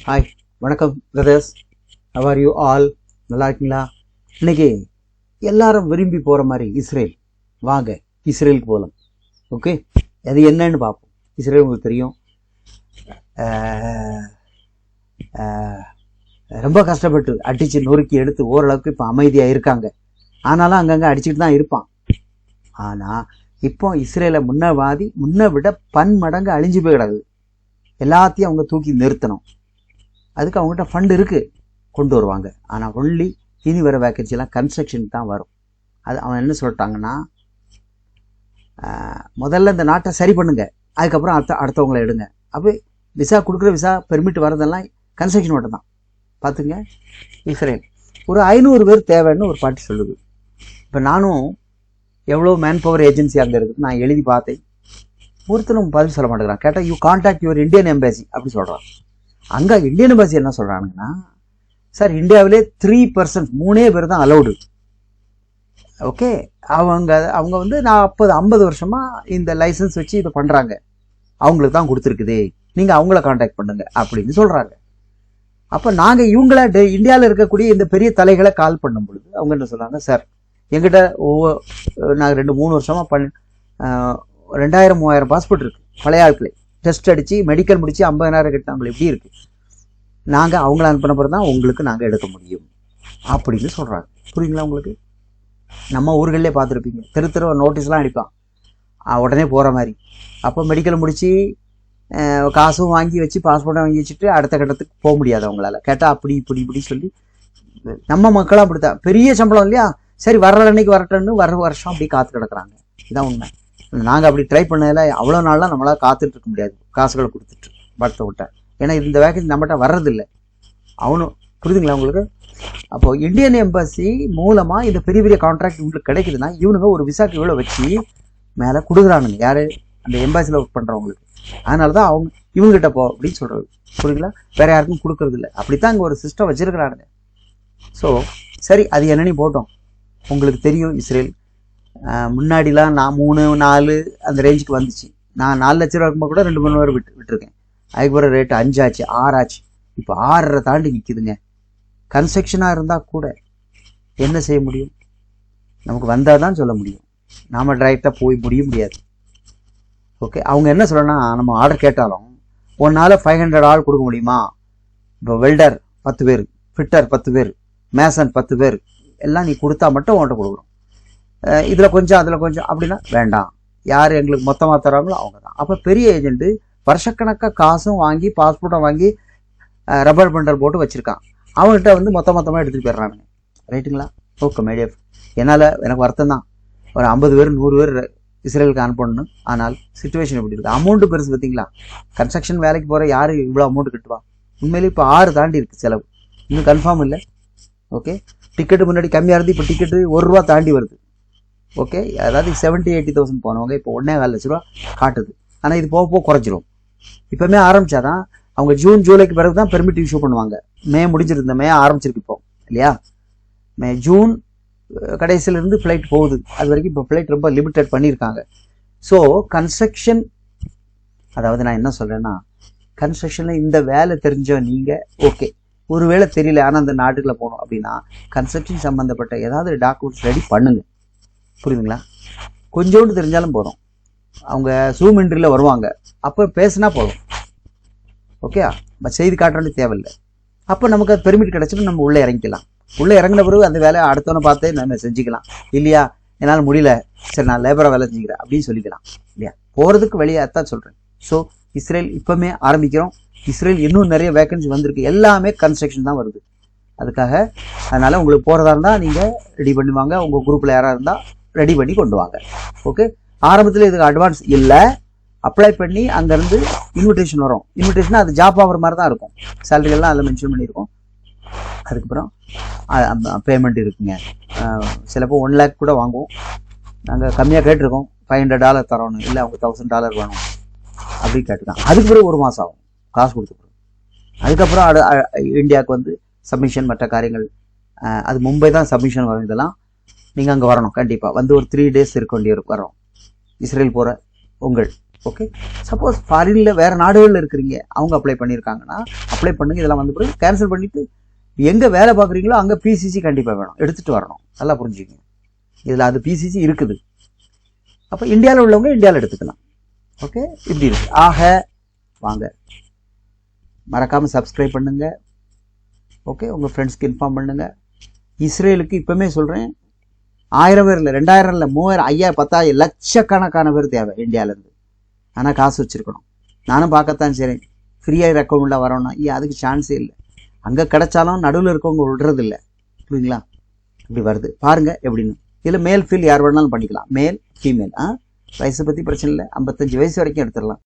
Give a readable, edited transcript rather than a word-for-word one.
Hi, வணக்கம் brothers. How are you all? நல்லா இருக்கீங்களா? இன்னைக்கு எல்லாரும் விரும்பி போகிற மாதிரி இஸ்ரேல். வாங்க இஸ்ரேலுக்கு போகலாம். ஓகே, அது என்னன்னு பார்ப்போம். இஸ்ரேல் உங்களுக்கு தெரியும், ரொம்ப கஷ்டப்பட்டு அடித்து நொறுக்கி எடுத்து ஓரளவுக்கு இப்போ அமைதியாக இருக்காங்க. ஆனாலும் அங்கங்கே அடிச்சுட்டு தான் இருப்பான். ஆனால் இப்போ இஸ்ரேலை முன்ன விட பன்மடங்கு அழிஞ்சு போய் கிடக்குது. எல்லாத்தையும் அவங்க தூக்கி நிறுத்தணும். அதுக்கு அவங்ககிட்ட ஃபண்ட் இருக்குது, கொண்டு வருவாங்க. ஆனால் ஒன்லி இனி வர வேக்கன்சிலாம் கன்ஸ்ட்ரக்ஷனுக்கு தான் வரும். அது அவன் என்ன சொல்லிட்டாங்கன்னா, முதல்ல இந்த நாட்டை சரி பண்ணுங்க, அதுக்கப்புறம் அடுத்தவங்களை எடுங்க. அப்போ விசா கொடுக்குற விசா பெர்மிட் வரதெல்லாம் கன்ஸ்ட்ரக்ஷன் மட்டும் தான். பார்த்துங்க, இஸ்ரேல் ஒரு 500 பேர் தேவைன்னு ஒரு பார்ட்டி சொல்லுது. இப்போ நானும் எவ்வளோ மேன் பவர் ஏஜென்சி அங்கே இருக்குது நான் எழுதி பார்த்தேன். ஒருத்தரும் பதில் சொல்ல மாட்டேங்கிறான். கேட்டால் you contact your Indian embassy அப்படி சொல்கிறான். அங்கே இந்தியன் எம்பசி என்ன சொல்கிறானுங்கன்னா, சார் இந்தியாவிலே 3% 3 பேர் தான் அலௌடு. ஓகே, அவங்க வந்து 50 வருஷமாக இந்த லைசன்ஸ் வச்சு இதை பண்ணுறாங்க, அவங்களுக்கு தான் கொடுத்துருக்குது, நீங்கள் அவங்கள கான்டாக்ட் பண்ணுங்க அப்படின்னு சொல்கிறாங்க. அப்போ நாங்கள் இவங்கள இந்தியாவில் இருக்கக்கூடிய இந்த பெரிய தலைகளை கால் பண்ணும் பொழுது அவங்க என்ன சொல்கிறாங்க, சார் எங்கிட்ட நாங்கள் 2-3 வருஷமாக 2000-3000 பாஸ்போர்ட் இருக்குது பழைய ஆட்களே. டெஸ்ட் அடித்து மெடிக்கல் முடித்து 50,000 கட்டினவங்க எப்படி இருக்குது, நாங்கள் அவங்கள அனுப்பின பிறகு தான் உங்களுக்கு நாங்கள் எடுக்க முடியும் அப்படின்னு சொல்கிறாங்க. புரியுங்களா உங்களுக்கு? நம்ம ஊர்களே பார்த்துருப்பீங்க, தெரு நோட்டீஸ்லாம் அடிப்பான் உடனே போகிற மாதிரி. அப்போ மெடிக்கல் முடித்து காசும் வாங்கி வச்சு பாஸ்போர்ட்டை வாங்கி வச்சுட்டு அடுத்த கட்டத்துக்கு போக முடியாது அவங்களால. கேட்டால் இப்படி சொல்லி நம்ம மக்களாக அப்படித்தான். பெரிய சம்பளம் இல்லையா, சரி வர்ற அன்னைக்கு வரட்டன்னு வர வருஷம் அப்படி காத்து கிடக்குறாங்க. இதான் உண்மை. நாங்கள் அப்படி ட்ரை பண்ணதில் அவ்வளோ நாள்லாம் நம்மளால் காத்துட்டு இருக்க முடியாது, காசுகளை கொடுத்துட்டு படத்தை விட்டேன். ஏன்னா இந்த வேக்கன்சி நம்மகிட்ட வர்றதில்லை. அவனும் புரியுதுங்களா உங்களுக்கு? அப்போது இந்தியன் எம்பசி மூலமாக இந்த பெரிய பெரிய கான்ட்ராக்ட் உங்களுக்கு கிடைக்குதுன்னா இவனுங்க ஒரு விசாக்கு இவ்வளோ வச்சு மேலே கொடுக்குறானுங்க. யார்? அந்த எம்பசியில் ஒர்க் பண்ணுறவங்களுக்கு. அதனால தான் அவங்க இவங்ககிட்ட போ அப்படின்னு சொல்கிறது. புரியுங்களா? வேறு யாருக்கும் கொடுக்கறது இல்லை. அப்படித்தான் இங்கே ஒரு சிஸ்டம் வச்சுருக்கிறானுங்க. ஸோ சரி, அது என்னன்னு போட்டோம். உங்களுக்கு தெரியும், இஸ்ரேல் முன்னாடிலாம் நான் 3-4 அந்த ரேஞ்சுக்கு வந்துச்சு. நான் 4 லட்ச ரூபா இருக்கும்போது கூட 2-3 பேர் விட்டுருக்கேன். அதுக்கப்புறம் ரேட்டு 5 ஆச்சு, 6 ஆச்சு, இப்போ 6.5 தாண்டி நிற்கிதுங்க. கன்ஸ்ட்ரக்ஷனாக இருந்தால் கூட என்ன செய்ய முடியும்? நமக்கு வந்தால் தான் சொல்ல முடியும். நாம் டைரெக்டாக போய் முடியாது. ஓகே, அவங்க என்ன சொல்லணும்னா, நம்ம ஆர்டர் கேட்டாலும் ஒன்றால் 500 ஆள் கொடுக்க முடியுமா? இப்போ வெல்டர் 10 பேர், ஃபிட்டர் 10 பேர், மேசன் 10 பேர் எல்லாம் நீ கொடுத்தா மட்டும் உன்கிட்ட கொடுக்குறோம். இதில் கொஞ்சம் அதில் கொஞ்சம் அப்படின்னா வேண்டாம். யார் எங்களுக்கு மொத்தமாக தராங்களோ அவங்க தான். அப்போ பெரிய ஏஜென்ட்டு வருஷக்கணக்காக காசும் வாங்கி பாஸ்போர்ட்டை வாங்கி ரப்பர் பண்டர் போட்டு வச்சுருக்கான். அவங்ககிட்ட வந்து மொத்தமாக எடுத்துகிட்டு போயிடுறானுங்க. ரைட்டுங்களா? ஓகே மேடியப். எனக்கு வருத்தம் தான். ஒரு 50 பேர் 100 பேர் இஸ்ரேலுக்கு அனுப்பணும். ஆனால் சிச்சுவேஷன் எப்படி இருக்குது? அமௌண்ட்டு பெருசு பார்த்தீங்களா? கன்ஸ்ட்ரக்ஷன் வேலைக்கு போகிற யார் இவ்வளோ அமௌண்ட் கட்டுவா? உண்மையிலே இப்போ 6 தாண்டி இருக்குது செலவு. இன்னும் கன்ஃபார்ம் இல்லை. ஓகே, டிக்கெட்டு முன்னாடி கம்மியாக இருந்து இப்போ டிக்கெட்டு ₹1 தாண்டி வருது. ஓகே, அதாவது 70,000-80,000 போனவங்க இப்போ 1.25 லட்ச ரூபா காட்டுது. ஆனால் இது போக குறைஞ்சிரும். இப்போமே ஆரம்பிச்சாதான் அவங்க ஜூலைக்கு பிறகு தான் பெர்மிட் இஷ்யூ பண்ணுவாங்க. மே முடிஞ்சிருந்த மே ஆரம்பிச்சிருக்கு இப்போ இல்லையா? ஜூன் கடைசியிலேருந்து ஃப்ளைட் போகுது. அது வரைக்கும் இப்போ ஃப்ளைட் ரொம்ப லிமிட்டட் பண்ணியிருக்காங்க. ஸோ கன்ஸ்ட்ரக்ஷன், அதாவது நான் என்ன சொல்கிறேன்னா, கன்ஸ்ட்ரக்ஷனில் இந்த வேலை தெரிஞ்ச நீங்கள் ஓகே, ஒரு வேளை தெரியல ஆனால் அந்த நாட்டுக்குள்ளே போகணும் அப்படின்னா கன்ஸ்ட்ரக்ஷன் சம்மந்தப்பட்ட ஏதாவது டாக்குமெண்ட்ஸ் ரெடி பண்ணுங்க. புரியுதுங்களா? கொஞ்சோண்டு தெரிஞ்சாலும் போதும். அவங்க ஜூம் இன்டர்வியூல வருவாங்க, அப்போ பேசினா போதும். ஓகே, செய்தி காட்டுறது தேவையில்லை. அப்போ நமக்கு அது பெர்மிட் கிடச்சிட்டு நம்ம உள்ளே இறங்கிக்கலாம். உள்ளே இறங்கின பிறகு அந்த வேலையை அடுத்தவனை பார்த்தே நம்ம செஞ்சுக்கலாம். இல்லையா, என்னால் முடியல, சரி நான் லேபராக வேலை செஞ்சுக்கிறேன் அப்படின்னு சொல்லிக்கலாம். இல்லையா? போகிறதுக்கு வெளியே அதான் சொல்கிறேன். ஸோ இஸ்ரேல் இப்போமே ஆரம்பிக்கிறோம். இஸ்ரேல் இன்னும் நிறைய வேக்கன்சி வந்திருக்கு. எல்லாமே கன்ஸ்ட்ரக்ஷன் தான் வருது. அதுக்காக அதனால் உங்களுக்கு போகிறதா இருந்தால் நீங்கள் ரெடி பண்ணுவாங்க. உங்கள் குரூப்பில் யாராக இருந்தால் ரெடி பண்ணி கொண்டு வாங்க. ஓகே, ஆரம்பத்தில் இதுக்கு அட்வான்ஸ் இல்லை, அப்ளை பண்ணி அங்கேருந்து இன்விடேஷன் வரும். இன்விடேஷன் அது ஜாப் ஆகிற மாதிரி தான் இருக்கும். சேலரியெல்லாம் அதில் மென்ஷன் பண்ணியிருக்கோம். அதுக்கப்புறம் பேமெண்ட் இருக்குங்க. சிலப்போ 1 lakh கூட வாங்குவோம். நாங்கள் கம்மியாக கேட்டிருக்கோம், $500 தரணும், இல்லை அவங்க $1,000 வேணும் அப்படி கேட்டுருக்காங்க. அதுக்கு பிறகு 1 மாதம் ஆகும் காசு கொடுத்துருக்கோம். அதுக்கப்புறம் இந்தியாவுக்கு வந்து சப்மிஷன் மற்ற காரியங்கள். அது மும்பை தான் சப்மிஷன் வரும். இதெல்லாம் நீங்கள் அங்கே வரணும் கண்டிப்பாக. வந்து ஒரு 3 days இருக்க வேண்டிய வரோம். இஸ்ரேல் போகிற உங்கள் ஓகே. சப்போஸ் ஃபாரினில் வேறு நாடுகளில் இருக்கிறீங்க, அவங்க அப்ளை பண்ணியிருக்காங்கன்னா அப்ளை பண்ணுங்க. இதெல்லாம் வந்து பிறகு கேன்சல் பண்ணிவிட்டு எங்கே வேலை பார்க்குறீங்களோ அங்கே பிசிசி கண்டிப்பாக வேணும், எடுத்துகிட்டு வரணும். நல்லா புரிஞ்சுக்கங்க. இதில் அது பிசிசி இருக்குது. அப்போ இந்தியாவில் உள்ளவங்க இந்தியாவில் எடுத்துக்கலாம். ஓகே, இப்படி இருக்கு. ஆக வாங்க, மறக்காமல் சப்ஸ்கிரைப் பண்ணுங்க. ஓகே, உங்கள் ஃப்ரெண்ட்ஸ்க்கு இன்ஃபார்ம் பண்ணுங்க. இஸ்ரேலுக்கு இப்போவுமே சொல்கிறேன், 1000 பேர் இல்லை, 2000 இல்லை, 3000, 5000, 10000 லட்சக்கணக்கான பேர் தேவை இந்தியாவிலேருந்து. ஆனால் காசு வச்சுருக்கணும். நானும் பார்க்கத்தான் சரி, ஃப்ரீயாக ரெக்கமெண்டாக வரணும்னா அதுக்கு சான்ஸே இல்லை. அங்கே கிடைச்சாலும் நடுவில் இருக்கவங்க விடுறதில்லை. புரியுங்களா? இப்படி வருது பாருங்கள் எப்படின்னு. இதில் மேல் ஃபீல் யார் வேணாலும் பண்ணிக்கலாம், மேல் ஃபீமேல். வயசை பற்றி பிரச்சனை இல்லை, 55 வயசு வரைக்கும் எடுத்துடலாம்.